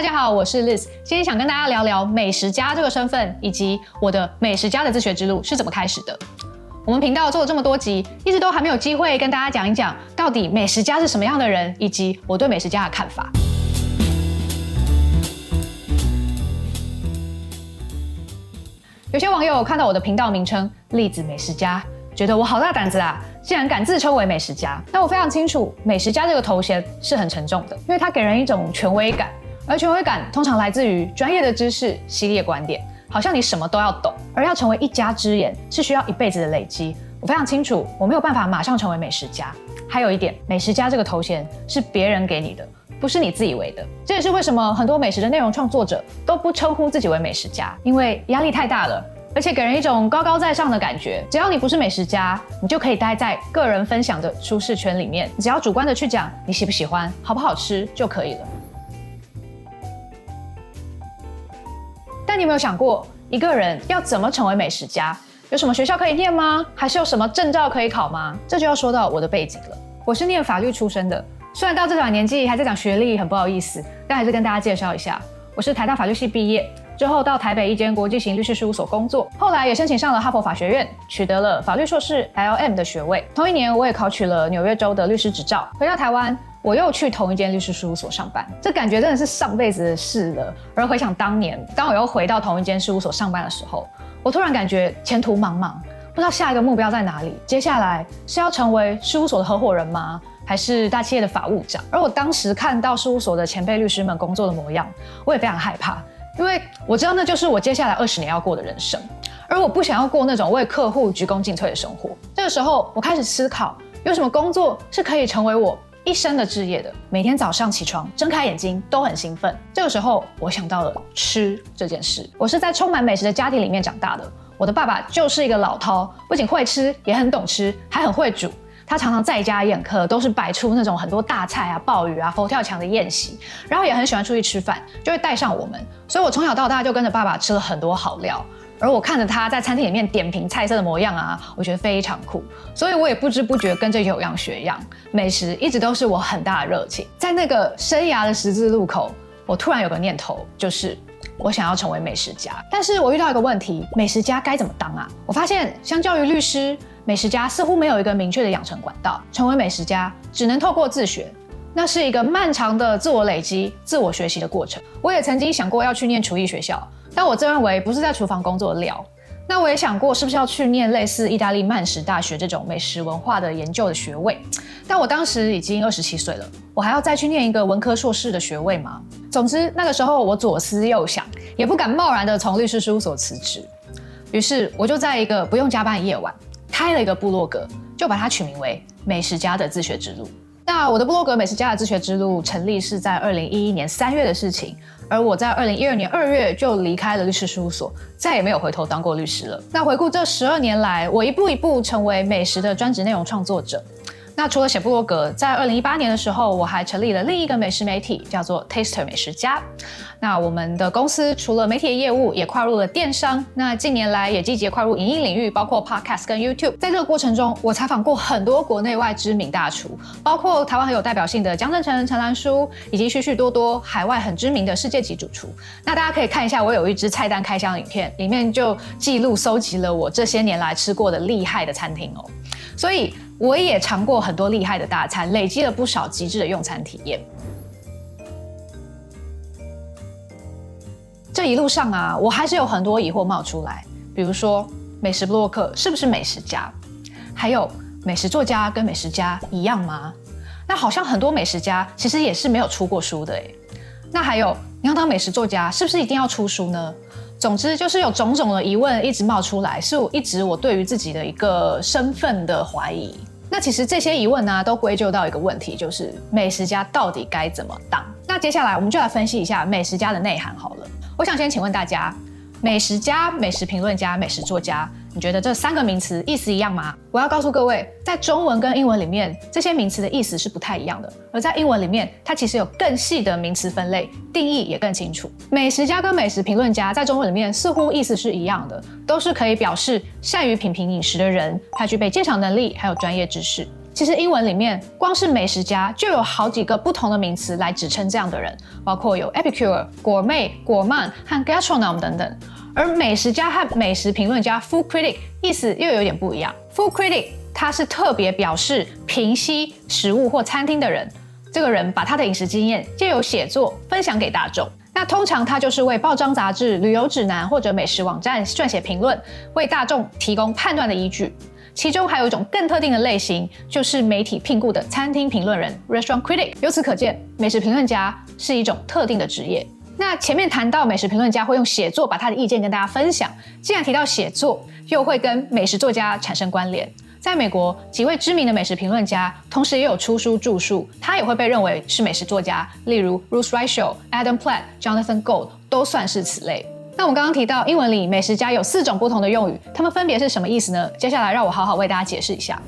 家好，我是 Liz， 今天想跟大家聊聊美食家这个身份，以及我的美食家的自学之路是怎么开始的。我们频道做了这么多集，一直都还没有机会跟大家讲一讲，到底美食家是什么样的人，以及我对美食家的看法。有些网友看到我的频道名称“栗子美食家”，觉得我好大胆子啊，竟然敢自称为美食家。但我非常清楚，美食家这个头衔是很沉重的，因为它给人一种权威感，而权威感通常来自于专业的知识、犀利的观点，好像你什么都要懂。而要成为一家之言，是需要一辈子的累积。我非常清楚，我没有办法马上成为美食家。还有一点，美食家这个头衔是别人给你的，不是你自以为的。这也是为什么很多美食的内容创作者都不称呼自己为美食家，因为压力太大了，而且给人一种高高在上的感觉。只要你不是美食家，你就可以待在个人分享的舒适圈里面，你只要主观的去讲你喜不喜欢、好不好吃就可以了。但你有没有想过，一个人要怎么成为美食家？有什么学校可以念吗？还是有什么证照可以考吗？这就要说到我的背景了。我是念法律出身的，虽然到这把年纪还在讲学历，很不好意思，但还是跟大家介绍一下，我是台大法律系毕业，之后到台北一间国际型律师事务所工作，后来也申请上了哈佛法学院，取得了法律硕士 LM 的学位。同一年，我也考取了纽约州的律师执照。回到台湾，我又去同一间律师事务所上班，这感觉真的是上辈子的事了。而回想当年，当我又回到同一间事务所上班的时候，我突然感觉前途茫茫，不知道下一个目标在哪里。接下来是要成为事务所的合伙人吗？还是大企业的法务长？而我当时看到事务所的前辈律师们工作的模样，我也非常害怕，因为我知道那就是我接下来20年要过的人生，而我不想要过那种为客户鞠躬尽瘁的生活。这个时候，我开始思考，有什么工作是可以成为我一生的志业的。每天早上起床睁开眼睛都很兴奋。这个时候我想到了吃这件事。我是在充满美食的家庭里面长大的，我的爸爸就是一个老饕，不仅会吃，也很懂吃，还很会煮。他常常在家宴客，都是摆出那种很多大菜啊、鲍鱼啊、佛跳墙的宴席，然后也很喜欢出去吃饭，就会带上我们。所以我从小到大就跟着爸爸吃了很多好料。而我看着他在餐厅里面点评菜色的模样啊，我觉得非常酷，所以我也不知不觉跟着有样学样，美食一直都是我很大的热情。在那个生涯的十字路口，我突然有个念头，就是我想要成为美食家。但是我遇到一个问题，美食家该怎么当啊？我发现相较于律师，美食家似乎没有一个明确的养成管道，成为美食家只能透过自学。那是一个漫长的自我累积、自我学习的过程。我也曾经想过要去念厨艺学校，但我自认为不是在厨房工作的料。那我也想过是不是要去念类似意大利曼食大学这种美食文化的研究的学位，但我当时已经27岁了，我还要再去念一个文科硕士的学位吗？总之那个时候我左思右想，也不敢贸然的从律师事务所辞职。于是我就在一个不用加班的夜晚，开了一个部落格，就把它取名为美食家的自学之路。那我的部落格美食家的自学之路成立是在2011年3月的事情，而我在2012年2月就离开了律师事务所，再也没有回头当过律师了。那回顾这12年来，我一步一步成为美食的专职内容创作者。那除了写部落格，在2018年的时候，我还成立了另一个美食媒体，叫做 Taster 美食家。那我们的公司除了媒体的业务，也跨入了电商。那近年来也积极跨入影音领域，包括 Podcast 跟 YouTube。在这个过程中，我采访过很多国内外知名大厨，包括台湾很有代表性的江振成、陈兰书，以及许许多多海外很知名的世界级主厨。那大家可以看一下，我有一支菜单开箱影片，里面就记录搜集了我这些年来吃过的厉害的餐厅哦。所以我也尝过很多厉害的大餐，累积了不少极致的用餐体验。这一路上啊，我还是有很多疑惑冒出来，比如说美食部落客是不是美食家？还有美食作家跟美食家一样吗？那好像很多美食家其实也是没有出过书的耶。那还有你要当美食作家，是不是一定要出书呢？总之就是有种种的疑问一直冒出来，是我对于自己的一个身份的怀疑。那其实这些疑问呢，都归咎到一个问题，就是美食家到底该怎么当？那接下来我们就来分析一下美食家的内涵好了。我想先请问大家，美食家、美食评论家、美食作家，你觉得这3个名词意思一样吗？我要告诉各位，在中文跟英文里面，这些名词的意思是不太一样的。而在英文里面，它其实有更细的名词分类，定义也更清楚。美食家跟美食评论家在中文里面似乎意思是一样的，都是可以表示善于品评饮食的人，他具备鉴赏能力还有专业知识。其实英文里面光是美食家就有好几个不同的名词来指称这样的人，包括有 epicure、果妹、果曼和 gastronom 等等。而美食家和美食评论家 food critic 意思又有点不一样。food critic 他是特别表示评析食物或餐厅的人，这个人把他的饮食经验借由写作分享给大众。那通常他就是为报章杂志、旅游指南或者美食网站撰写评论，为大众提供判断的依据。其中还有一种更特定的类型，就是媒体聘雇的餐厅评论人 restaurant critic。由此可见，美食评论家是一种特定的职业。那前面谈到美食评论家会用写作把他的意见跟大家分享，既然提到写作，又会跟美食作家产生关联。在美国，几位知名的美食评论家同时也有出书著述，他也会被认为是美食作家，例如 Ruth Reichl、Adam Platt、Jonathan Gold 都算是此类。那我们刚刚提到英文里美食家有4种不同的用语，它们分别是什么意思呢？接下来让我好好为大家解释一下。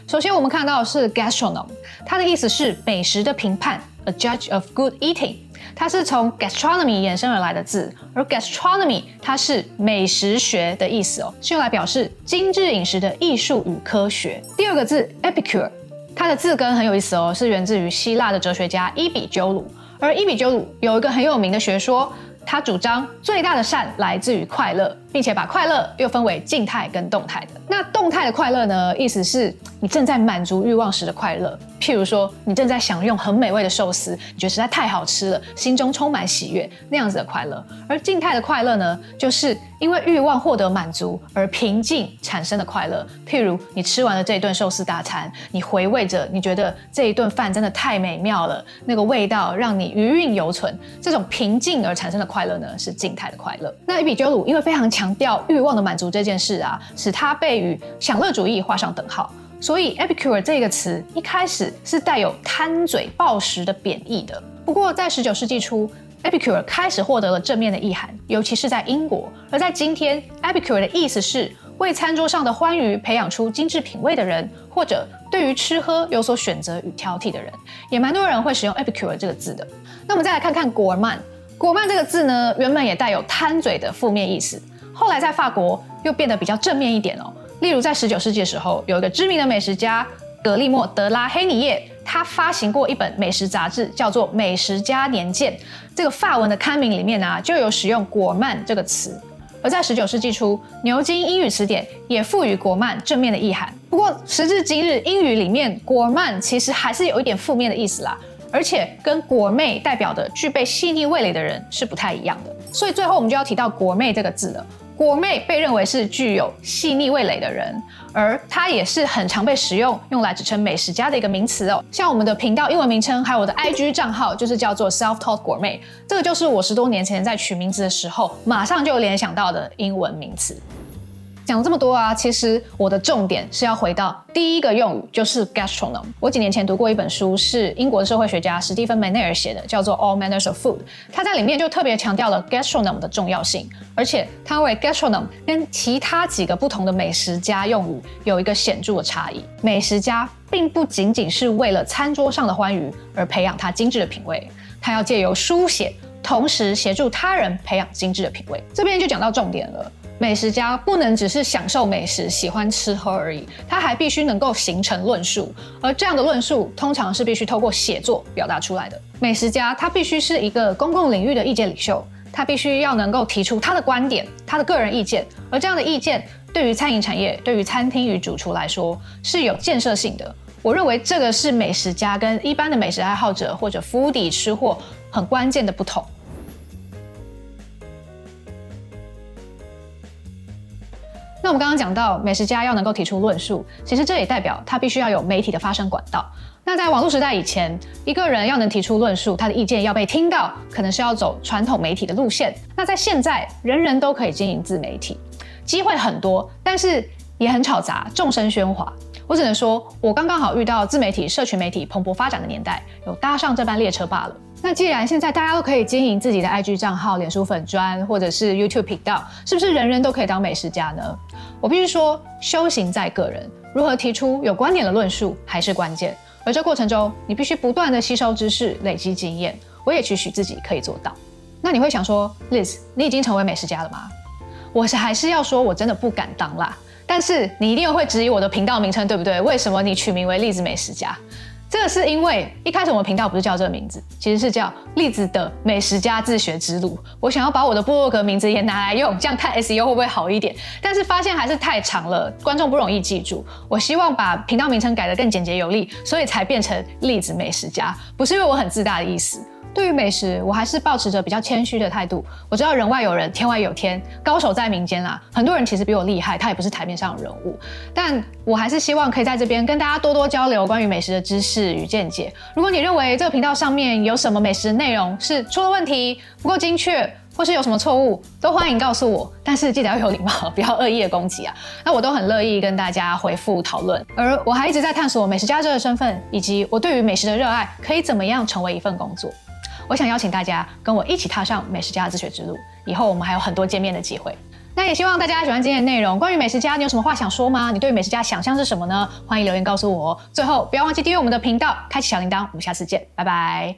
首先我们看到的是 gastronom， 它的意思是美食的评判 ，a judge of good eating。它是从 gastronomy 衍生而来的字，而 gastronomy 它是美食学的意思哦，是用来表示精致饮食的艺术与科学。第二个字 epicure， 它的字根很有意思哦，是源自于希腊的哲学家伊比鸠鲁，而伊比鸠鲁有一个很有名的学说，他主张最大的善来自于快乐，并且把快乐又分为静态跟动态的。那动态的快乐呢，意思是你正在满足欲望时的快乐，譬如说你正在享用很美味的寿司，你觉得实在太好吃了，心中充满喜悦，那样子的快乐。而静态的快乐呢，就是因为欲望获得满足而平静产生的快乐，譬如你吃完了这一顿寿司大餐，你回味着，你觉得这一顿饭真的太美妙了，那个味道让你余韵犹存，这种平静而产生的快乐呢，是静态的快乐。那伊比鸠鲁因为非常强调欲望的满足这件事啊，使他被与享乐主义画上等号。所以 epicure 这个词一开始是带有贪嘴暴食的贬义的。不过在19世纪初 epicure 开始获得了正面的意涵，尤其是在英国。而在今天 epicure 的意思是为餐桌上的欢愉培养出精致品味的人，或者对于吃喝有所选择与挑剔的人，也蛮多人会使用 epicure 这个字的。那我们再来看看果曼。果曼这个字呢，原本也带有贪嘴的负面意思，后来在法国又变得比较正面一点哦。例如在19世纪的时候，有一个知名的美食家格利莫·德拉黑尼耶，他发行过一本美食杂志，叫做《美食家年鉴》。这个法文的刊名里面啊，就有使用果曼这个词。而在19世纪初，牛津英语词典也赋予果曼正面的意涵。不过时至今日，英语里面果曼其实还是有一点负面的意思啦，而且跟果妹代表的具备细腻味蕾的人是不太一样的。所以最后我们就要提到果妹这个字了。果妹被认为是具有细腻味蕾的人，而它也是很常被使用来指称美食家的一个名词哦。像我们的频道英文名称还有我的 IG 账号就是叫做 Self-Taught Gourmet， 这个就是我10多年前在取名字的时候马上就联想到的英文名词。讲了这么多啊，其实我的重点是要回到第一个用语，就是 gastronom。我几年前读过一本书，是英国的社会学家史蒂芬·梅内尔写的，叫做 All Manners of Food。他在里面就特别强调了 gastronom 的重要性，而且他认为 gastronom 跟其他几个不同的美食家用语有一个显著的差异。美食家并不仅仅是为了餐桌上的欢愉而培养他精致的品味，他要借由书写，同时协助他人培养精致的品味。这边就讲到重点了。美食家不能只是享受美食、喜欢吃喝而已，他还必须能够形成论述，而这样的论述通常是必须透过写作表达出来的。美食家他必须是一个公共领域的意见领袖，他必须要能够提出他的观点、他的个人意见，而这样的意见对于餐饮产业、对于餐厅与主厨来说是有建设性的。我认为这个是美食家跟一般的美食爱好者或者foodie吃货很关键的不同。那我们刚刚讲到美食家要能够提出论述，其实这也代表他必须要有媒体的发声管道。那在网络时代以前，一个人要能提出论述，他的意见要被听到，可能是要走传统媒体的路线。那在现在，人人都可以经营自媒体，机会很多，但是也很吵杂，众声喧哗。我只能说，我刚刚好遇到自媒体、社群媒体蓬勃发展的年代，有搭上这班列车罢了。那既然现在大家都可以经营自己的 IG 账号、脸书粉专或者是 YouTube 频道，是不是人人都可以当美食家呢？我必须说，修行在个人，如何提出有观点的论述还是关键。而这过程中，你必须不断的吸收知识、累积经验。我也期许自己可以做到。那你会想说 ，Liz， 你已经成为美食家了吗？我还是要说我真的不敢当啦。但是你一定会质疑我的频道名称，对不对？为什么你取名为栗子美食家？这个是因为一开始我们频道不是叫这个名字，其实是叫栗子的美食家自学之路。我想要把我的部落格名字也拿来用，这样看 SEO 会不会好一点？但是发现还是太长了，观众不容易记住。我希望把频道名称改得更简洁有力，所以才变成栗子美食家，不是因为我很自大的意思。对于美食，我还是抱持着比较谦虚的态度。我知道人外有人，天外有天，高手在民间啦。很多人其实比我厉害，他也不是台面上的人物。但我还是希望可以在这边跟大家多多交流关于美食的知识与见解。如果你认为这个频道上面有什么美食的内容是出了问题、不够精确，或是有什么错误，都欢迎告诉我。但是记得要有礼貌，不要恶意的攻击啊。那我都很乐意跟大家回复讨论。而我还一直在探索美食家这个身份，以及我对于美食的热爱可以怎么样成为一份工作。我想邀请大家跟我一起踏上美食家的自学之路，以后我们还有很多见面的机会。那也希望大家喜欢今天的内容。关于美食家，你有什么话想说吗？你对于美食家想象是什么呢？欢迎留言告诉我哦。最后，不要忘记订阅我们的频道，开启小铃铛。我们下次见，拜拜。